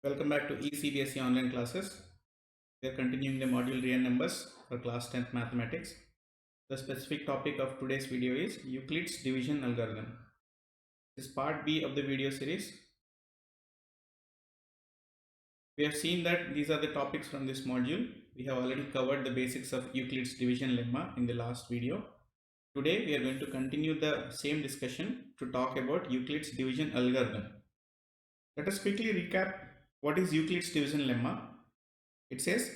Welcome back to eCBSE online classes. We are continuing the module real numbers for class 10th mathematics. The specific topic of today's video is Euclid's division algorithm. This is part B of the video series. We have seen that these are the topics from this module. We have already covered the basics of Euclid's division lemma in the last video. Today we are going to continue the same discussion to talk about Euclid's division algorithm. Let us quickly recap what is Euclid's division lemma. It says,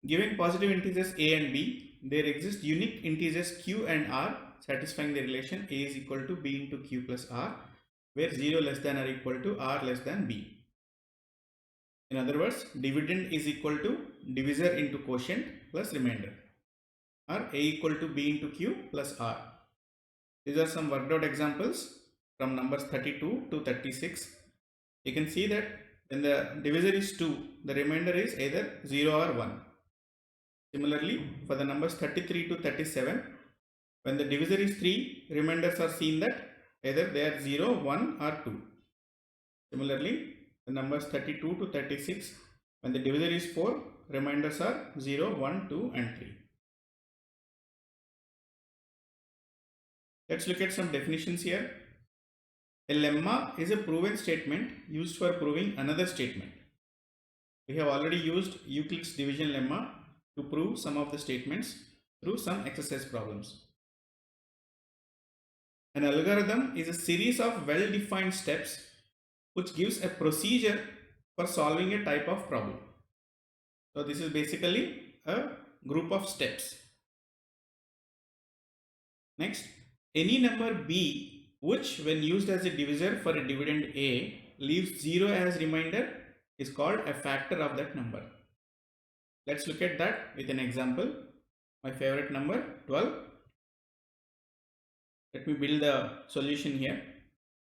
given positive integers a and b, there exist unique integers q and r satisfying the relation a is equal to b into q plus r, where 0 less than or equal to r less than b. In other words, dividend is equal to divisor into quotient plus remainder, or a equal to b into q plus r. These are some worked out examples from numbers 32 to 36. You can see that when the divisor is 2, the remainder is either 0 or 1. Similarly, for the numbers 33 to 37, when the divisor is 3, remainders are seen that either they are 0, 1 or 2. Similarly, the numbers 32 to 36, when the divisor is 4, remainders are 0, 1, 2 and 3. Let's look at some definitions here. A lemma is a proven statement used for proving another statement. We have already used Euclid's division lemma to prove some of the statements through some exercise problems. An algorithm is a series of well-defined steps which gives a procedure for solving a type of problem. So this is basically a group of steps. Next, any number b which when used as a divisor for a dividend a leaves 0 as remainder is called a factor of that number. Let's look at that with an example. My favorite number 12. Let me build the solution here.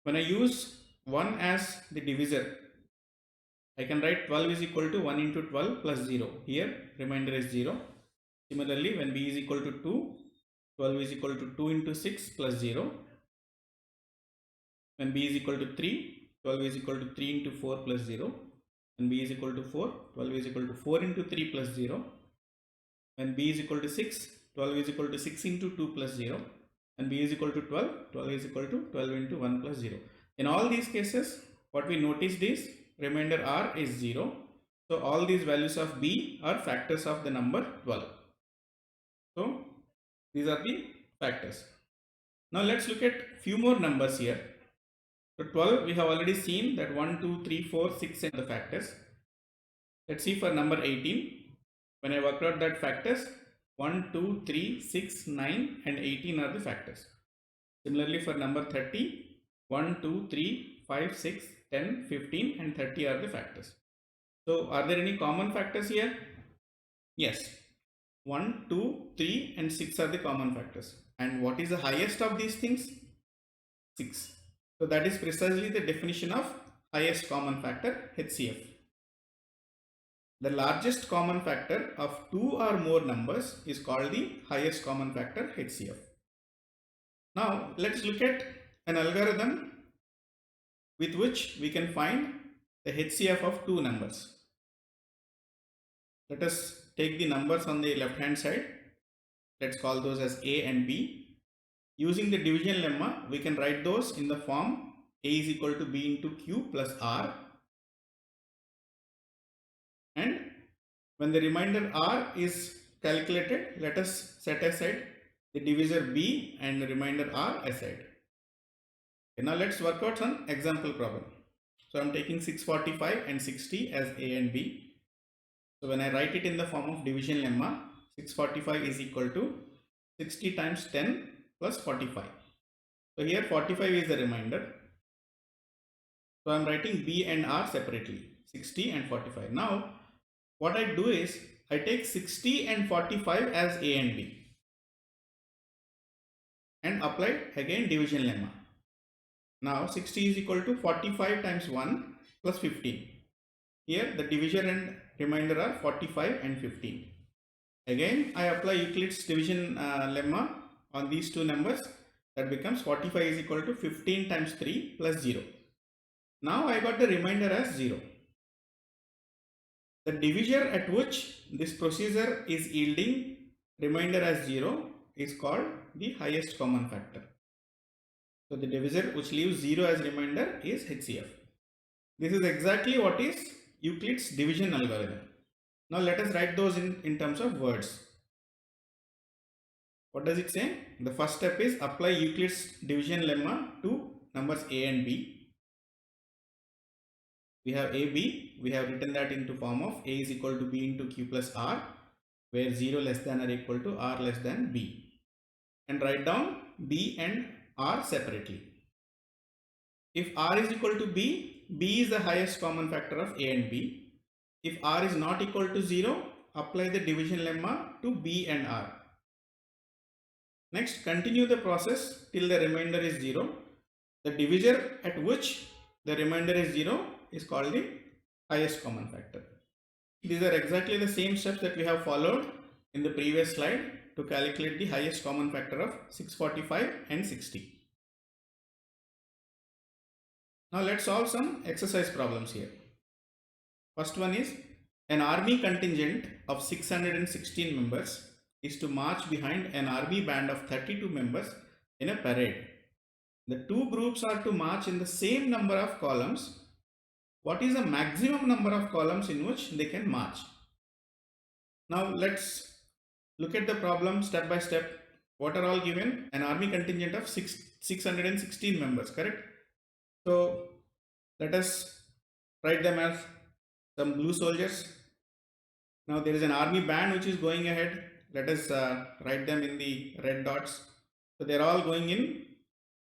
When I use 1 as the divisor, I can write 12 is equal to 1 into 12 plus 0. Here remainder is 0. Similarly, when b is equal to 2, 12 is equal to 2 into 6 plus 0. When b is equal to 3, 12 is equal to 3 into 4 plus 0. When b is equal to 4, 12 is equal to 4 into 3 plus 0. When b is equal to 6, 12 is equal to 6 into 2 plus 0. And b is equal to 12, 12 is equal to 12 into 1 plus 0. In all these cases, what we noticed is remainder r is 0. So all these values of b are factors of the number 12. So these are the factors. Now let's look at few more numbers here. So 12 we have already seen that 1, 2, 3, 4, 6 and the factors. Let's see for number 18. When I worked out that factors, 1, 2, 3, 6, 9 and 18 are the factors. Similarly for number 30, 1, 2, 3, 5, 6, 10, 15 and 30 are the factors. So are there any common factors here? Yes. 1, 2, 3 and 6 are the common factors. And what is the highest of these things? 6. So that is precisely the definition of highest common factor, HCF. The largest common factor of 2 or more numbers is called the highest common factor, HCF. Now let's look at an algorithm with which we can find the HCF of two numbers. Let us take the numbers on the left hand side. Let's call those as a and b. Using the division lemma, we can write those in the form a is equal to b into q plus r. And when the remainder r is calculated, let us set aside the divisor b and the remainder r aside. Okay, now let's work out some example problem. So I am taking 645 and 60 as a and b. So when I write it in the form of division lemma, 645 is equal to 60 times 10 plus 45. So here 45 is the remainder. So I am writing b and r separately, 60 and 45. Now what I do is I take 60 and 45 as a and b and apply again division lemma. Now 60 is equal to 45 times 1 plus 15. Here the divisor and remainder are 45 and 15. Again I apply Euclid's division lemma on these two numbers. That becomes 45 is equal to 15 times 3 plus 0. Now I got the remainder as 0. The divisor at which this procedure is yielding remainder as 0 is called the highest common factor. So the divisor which leaves 0 as remainder is HCF. This is exactly what is Euclid's division algorithm. Now let us write those in terms of words. What does it say? The first step is apply Euclid's division lemma to numbers a and b. We have a, b. We have written that into form of a is equal to b into q plus r, where 0 less than or equal to r less than b. And write down b and r separately. If r is equal to b, b is the highest common factor of a and b. If r is not equal to 0, apply the division lemma to b and r. Next, continue the process till the remainder is 0. The divisor at which the remainder is 0 is called the highest common factor. These are exactly the same steps that we have followed in the previous slide to calculate the highest common factor of 645 and 60. Now let's solve some exercise problems here. First one is, an army contingent of 616 members is to march behind an army band of 32 members in a parade. The two groups are to march in the same number of columns. What is the maximum number of columns in which they can march? Now let's look at the problem step by step. What are all given? An army contingent of 616 members, correct? So let us write them as some blue soldiers. Now there is an army band which is going ahead. Let us write them in the red dots. So they are all going in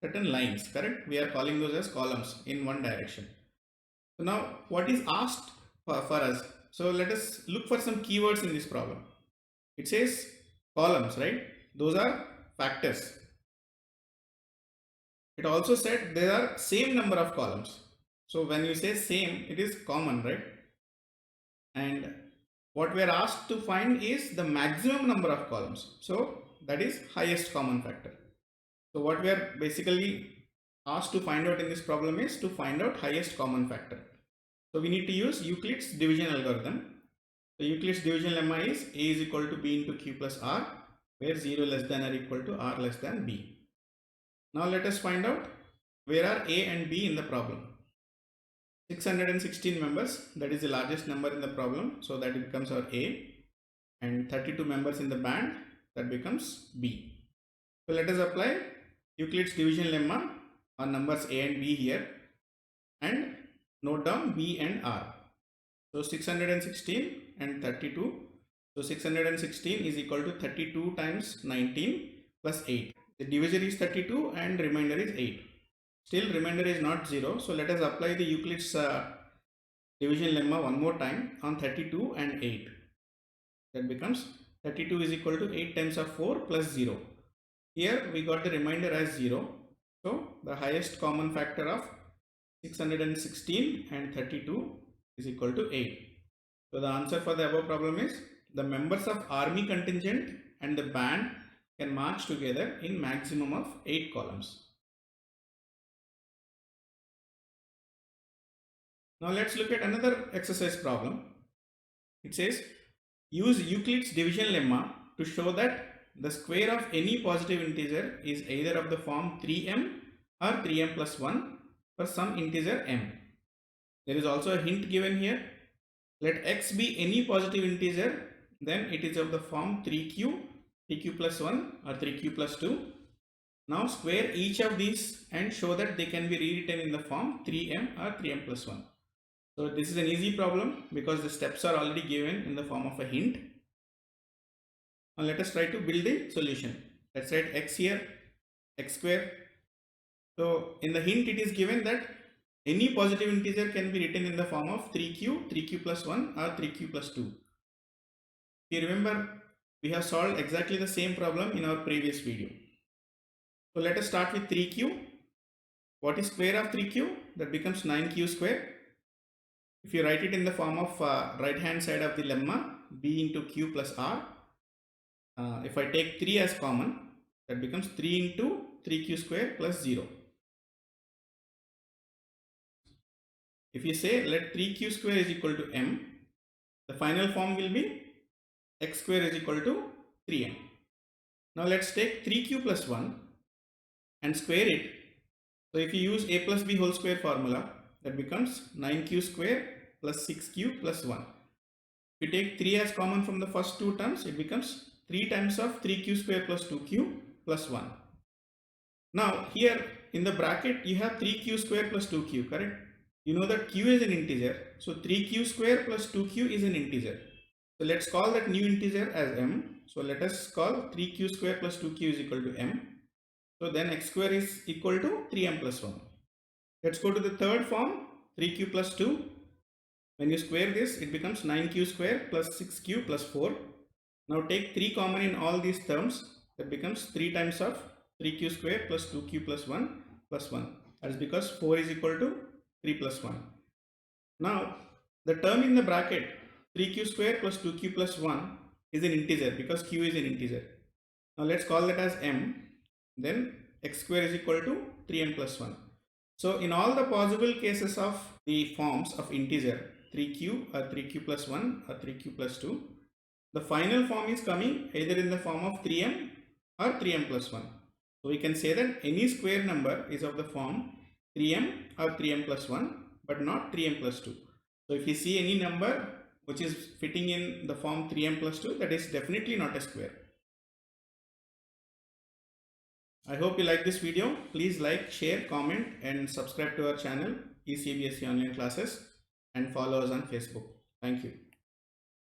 certain lines, correct? We are calling those as columns in one direction. So now what is asked for us? So let us look for some keywords in this problem. It says columns, right? Those are factors. It also said there are same number of columns. So when you say same, it is common, right? And what we are asked to find is the maximum number of columns. So that is highest common factor. So what we are basically asked to find out in this problem is to find out highest common factor. So we need to use Euclid's division algorithm. So Euclid's division lemma is a is equal to b into q plus r, where 0 less than or equal to r less than b. Now let us find out where are a and b in the problem. 616 members, that is the largest number in the problem, so that becomes our a, and 32 members in the band, that becomes b. So let us apply Euclid's division lemma on numbers a and b here and note down b and r. So 616 and 32. So 616 is equal to 32 times 19 plus 8. The divisor is 32 and remainder is 8. Still remainder is not 0. So let us apply the Euclid's division lemma one more time on 32 and 8. That becomes 32 is equal to 8 times of 4 plus 0. Here we got the remainder as 0. So the highest common factor of 616 and 32 is equal to 8. So the answer for the above problem is the members of army contingent and the band can march together in maximum of 8 columns. Now let's look at another exercise problem. It says, use Euclid's division lemma to show that the square of any positive integer is either of the form 3m or 3m plus 1 for some integer m. There is also a hint given here. Let x be any positive integer, then it is of the form 3q, 3q plus 1 or 3q plus 2. Now square each of these and show that they can be rewritten in the form 3m or 3m plus 1. So this is an easy problem because the steps are already given in the form of a hint. Now let us try to build the solution. Let's write x here, x square. So in the hint it is given that any positive integer can be written in the form of 3q, 3q plus 1 or 3q plus 2. If you remember, we have solved exactly the same problem in our previous video. So let us start with 3q. What is square of 3q? That becomes 9q square. If you write it in the form of right hand side of the lemma, b into q plus r. If I take 3 as common, that becomes 3 into 3q square plus 0. If you say let 3q square is equal to m, The final form will be x square is equal to 3m. Now let's take 3q plus 1 and square it. So if you use a plus b whole square formula, that becomes 9q square plus 6q plus 1. If you take 3 as common from the first two terms, it becomes 3 times of 3q square plus 2q plus 1. Now here in the bracket you have 3q square plus 2q, correct? You know that q is an integer, so 3q square plus 2q is an integer. So let's call that new integer as m. So let us call 3q square plus 2q is equal to m. So then x square is equal to 3m plus 1. Let's go to the third form, 3q plus 2. When you square this, it becomes 9q square plus 6q plus 4. Now take 3 common in all these terms. That becomes 3 times of 3q square plus 2q plus 1 plus 1. That is because 4 is equal to 3 plus 1. Now the term in the bracket 3q square plus 2q plus 1 is an integer because q is an integer. Now let's call that as m. Then x square is equal to 3m plus 1. So in all the possible cases of the forms of integer 3q or 3q plus 1 or 3q plus 2, the final form is coming either in the form of 3m or 3m plus 1. So we can say that any square number is of the form 3m or 3m plus 1 but not 3m plus 2. So if you see any number which is fitting in the form 3m plus 2, that is definitely not a square. I hope you like this video. Please like, share, comment and subscribe to our channel ECBSE Online Classes and follow us on Facebook. Thank you.